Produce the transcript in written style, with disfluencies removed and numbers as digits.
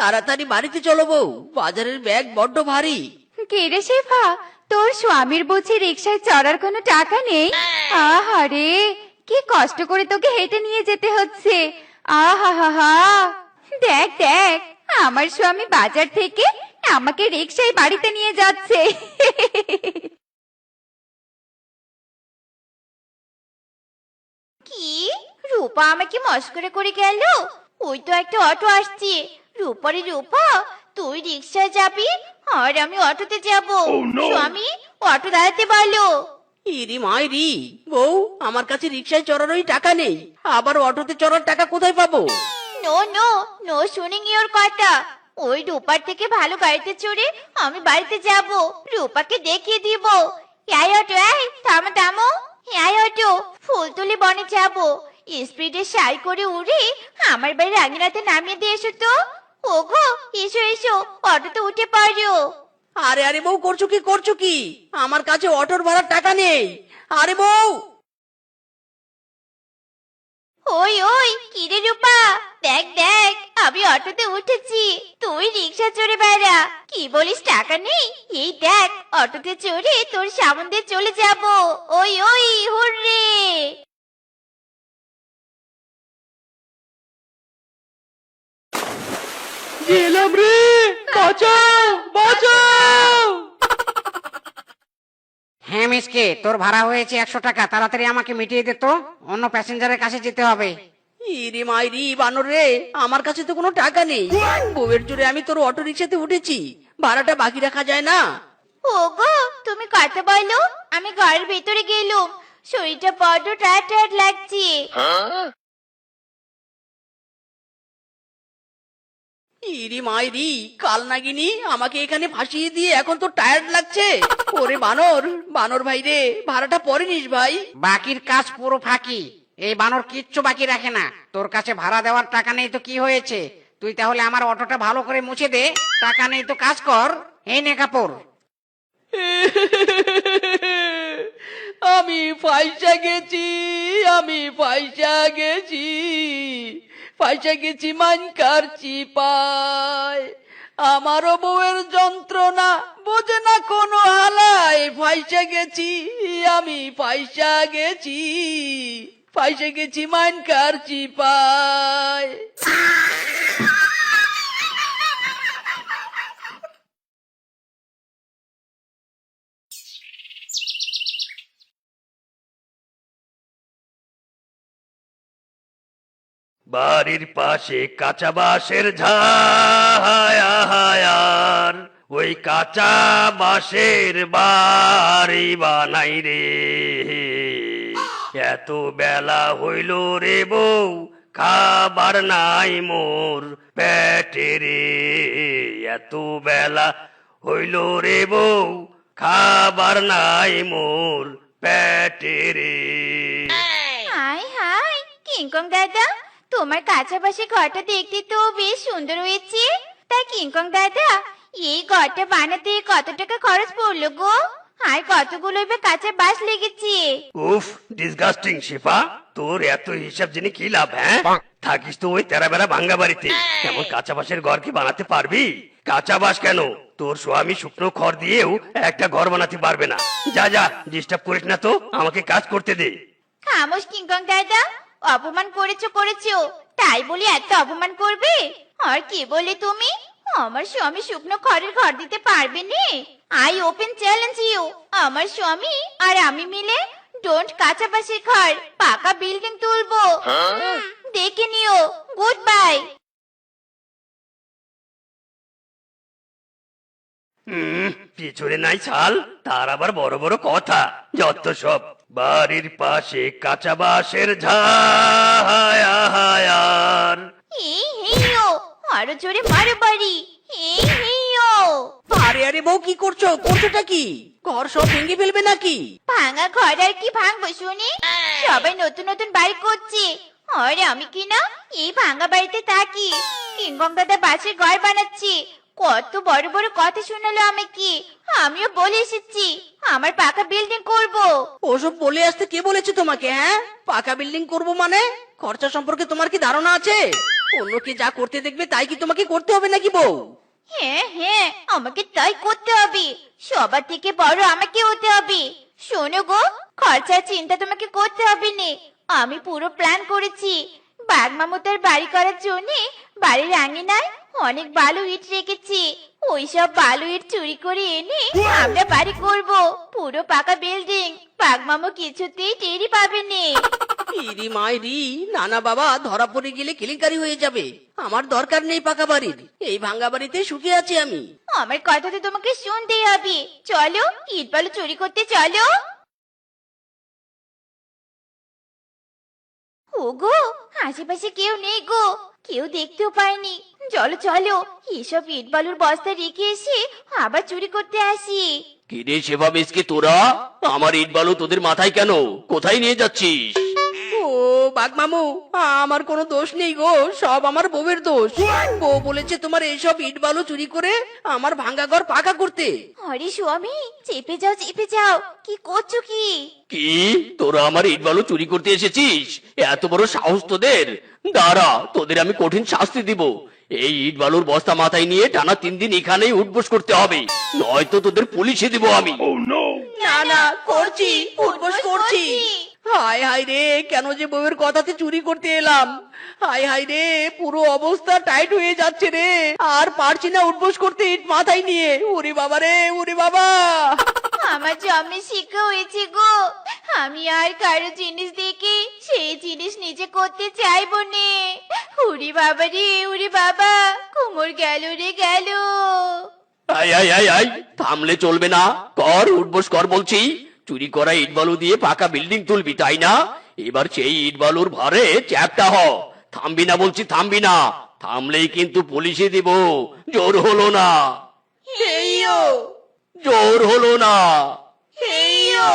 তাড়াতাড়ি বাড়িতে চলো বউ, বাজারের ব্যাগ বড্ড ভারী। কে রে শেফা, তোর স্বামীর বুঝি রিক্সায় চড়ার কোনো টাকা নেই? আহারে, কি কষ্ট করে তোকে হেঁটে নিয়ে যেতে হচ্ছে। আহা হা হা, দেখ দেখ, আমার স্বামী বাজার থেকে আমাকে রিক্সায় বাড়িতে নিয়ে যাচ্ছে। কি, রূপা আমাকে মস্করা করে গেল? ওই তো একটা অটো আসছে। রূপারে রূপা, তুই রিক্সায় যাবি আর আমি অটোতে যাব। স্বামী, অটো দাঁড়াতে বলো। ইরি মাইরি বউ, আমার কাছে রিক্সায় চড়ারই টাকা নেই, আবার অটোতে চড়ার টাকা কোথায় পাবো? নো নো নো, শুনিং ইওর কথা। ওই রূপার থেকে ভালো গাড়িতে চড়ে আমি বাড়িতে যাব, রূপাকে দেখিয়ে দিব। এই অটো, এই থামো থামো। এই অটো, ফুলতলি বনে যাব। স্পিডে সাই করে উড়ে আমার বাড়ির আঙিনাতে নামিয়ে দিয়ে এসো তো। ওগো, এসো এসো, অটোতে উঠে পড়ো। আরে আরে বউ, করছো কি? আমার কাছে অটোর ভাড়ার টাকা নেই। আরে বউ! ওই ওই, কিরে রূপা, দেখ দেখ, আমি অটোতে উঠেছি, তুই রিক্সা চড়ে বেড়া। কি বলিস টাকা নেই? এই দেখ, অটোতে চড়ে তোর সামনে দিয়ে চলে যাব। ওই ওই, হুররে! গেলাম রে, বাঁচাও বাঁচাও! হ্যাঁ মিসকে, তোর ভাড়া হয়েছে 100 টাকা, তাড়াতাড়ি আমাকে মিটিয়ে দে তো, অন্য প্যাসেঞ্জারের কাছে যেতে হবে। ইরে মাইরি বানর রে, আমার কাছে তো কোনো টাকা নেই। বউয়ের জোরে আমি তোর অটো রিক্সাতে উঠেছি, ভাড়াটা বাকি রাখা যায় না? ওগো, তুমি কথা বলো, আমি ঘরের ভেতরে গেলুম, শরীরটা বড্ড টায়ার্ড টায়ার্ড লাগছে। ইরি মাইরি, কাল নাগিনি আমাকে এখানে ফাঁসিয়ে দিয়ে এখন তো টায়ার্ড লাগছে। ওরে বানর, বানর ভাই রে, ভাড়াটা পরে নিস ভাই। বাকির কাজ পুরো ফাঁকি, এই বানর কিচ্ছু বাকি রাখে না। তোর কাছে ভাড়া দেওয়ার টাকা নেই তো কি হয়েছে? তুই তাহলে আমার অটোটা ভালো করে মুছে দে, টাকা নেই তো কাজ কর। এই নে কাপড়। আমি পয়সা গেছি, আমি পয়সা গেছি, পয়সা গেছি মানকার চিপায়। আমারও বউয়ের যন্ত্রণা বোঝে না কোনো হালায়। পয়সা গেছি, আমি পয়সা গেছি, পয়সা গেছি মানকার চিপায়। বাড়ির পাশে কাঁচা বাঁশের ঝায়ার, ওই কাঁচা বাঁশের বাড়ি বানাই রে। এত বেলা হইল রে বউ, খাবার নাই মোর পেটে রে। এত বেলা হইল রে বউ, খাবার নাই মোর পেটে রে। হাই হাই, কিংকং দাদা, তোমার কাছাপাশি ঘরটা দেখতে তো বেশ সুন্দর হয়েছে। তা কিংকং দাদা, এই ঘরটা বানাতে কত টাকা খরচ পড়লো গো? আর কতগুলো কাঁচা বাঁশ লেগেছে? উফ, ডিসগাস্টিং শিফা, তোর এত হিসাব জেনে কি লাভ? হ্যাঁ, থাকিস তো ওই তেরা বেড়া ভাঙ্গা বাড়িতে, কেমন কাঁচা বাঁশের ঘর কি বানাতে পারবি? কাঁচা বাঁশ কেন, তোর স্বামী শুকনো খড় দিয়েও একটা ঘর বানাতে পারবে না। যা যা, ডিস্টার্ব করিস না তো, আমাকে কাজ করতে দে। খামোশ কিংকং দাদা, অপমান করেছো, তাই বলি এত অপমান করবে? আর কি বলে তুমি? আমার স্বামী শুকনো খড়ের ঘর দিতে পারবে না? আই ওপেন চ্যালেঞ্জ ইউ, আমার স্বামী আর আমি মিলে ডোন্ট কাঁচা বাঁশের ঘর, পাকা বিল্ডিং তুলবো। দেখে নিও, গুড বাই। পিছনে নাই ছাল, তার আবার বড় বড় কথা, যত সব। বাড়ির পাশে কাঁচা বাঁশের ঝায়ার। এই হেইও, আরো জোরে মারো বাড়ি। এই হেইও। আরে আরে বউ, কি করছোটা কি? ঘর সব ভেঙে ফেলবে নাকি? ভাঙা ঘর আর কি ভাঙবো শুনি? সবাই নতুন নতুন বাড়ি করছে, আর আমি কি না এই ভাঙা বাড়িতে থাকি? কিংকং দাদা বাঁশের ঘর বানাচ্ছি, কত বড় বড় কথা শোনালো আমাকে। আমিও বলে এসেছি আমার পাকা বিল্ডিং করব। ওসব বলে আসতে কে বলেছে তোমাকে? হ্যাঁ, পাকা বিল্ডিং করব মানে? খরচা সম্পর্কে তোমার কি ধারণা আছে? অন্যকে যা করতে দেখবে তাই কি তোমাকে করতে হবে নাকি বউ? হ্যাঁ হ্যাঁ, আমাকে তাই করতে হবে। সবার থেকে বড় আমাকে হতে হবে। শোনো গো, খরচার চিন্তা তোমাকে করতে হবে না। আমি পুরো প্ল্যান করেছি। বাঘ মামু তার বাড়ি করার জন্য বাড়ির আঙিনায় অনেক বালু ইট রেখেছি। ওইসব বালু ইট চুরি করে এনে আমরা বাড়ি করব, পুরো পাকা বিল্ডিং। বাঘ মামু কিছুতেই টেরই পাবে না। ইরি মাইরি, নানা বাবা ধরা পড়ে গেলে কেলেঙ্কারি হয়ে যাবে। আমার দরকার নেই পাকা বাড়ির, এই ভাঙ্গা বাড়িতে সুখে আছি আমি। আমার কথা তো তোমাকে শুনতেই হবে। চলো, ইট বালু চুরি করতে চলো। ওগো, আশেপাশে কেউ নেই গো, কেউ দেখতেও পায়নি। চলো চলো, এসব ইট বালুর বস্তা রেখে এসে আবার চুরি করতে আসি। কিরে সেবা মিসকে তোরা, আমার ইট বালু তোদের মাথায় কেন? কোথায় নিয়ে যাচ্ছিস? ও বাঘ মামু, আমার কোনো দোষ নেই গো, সব আমার বউয়ের দোষ। বউ বলেছে তোমার এইসব ইট বালু চুরি করে আমার ভাঙ্গা ঘর পাকা করতে। আরে স্বামী, চেপে যাও চেপে যাও, কি করছো কি? কি, তোরা আমার ইট বালু চুরি করতে এসেছিস? এত বড় সাহস তোদের! দাঁড়া, তোদের আমি কঠিন শাস্তি দিব। এই ইট বালুর বস্তা মাথায় নিয়ে টানা 3 দিন এখানেই উঠবোস করতে হবে, নয়তো তোদের পুলিশে দিব আমি। না না, করছি, উঠবোস করছি। হায় হায় রে, কেন যে বউয়ের কথাতে চুরি করতে এলাম। হায় হায় রে, পুরো অবস্থা টাইট হয়ে যাচ্ছে রে, আর পারছি না উঠবোস করতে ইট মাথায় নিয়ে। ওরে বাবা রে, ওরে বাবা। আমার জন্মে শিক্ষা হয়েছে গো, আমি আর কারো জিনিস দেখে সেই জিনিস নিজে করতে চাইবো নে। উরি বাবা রে, উরি বাবা, কোমর গেল রে গেল। আয় আয় আয় আয়, থামলে চলবে না, কর উঠবোস কর বলছি। চুরি করা ইট বালু দিয়ে পাকা বিল্ডিং তুলবি তাই না? এবার সেই ইট বালুর ভারে চ্যাপটা হ। থামবি না বলছি, থামবি না, থামলেই কিন্তু পুলিশে দিব। জোর হলো না, হেইয়ো, জোর হলো না। হেইয়ো।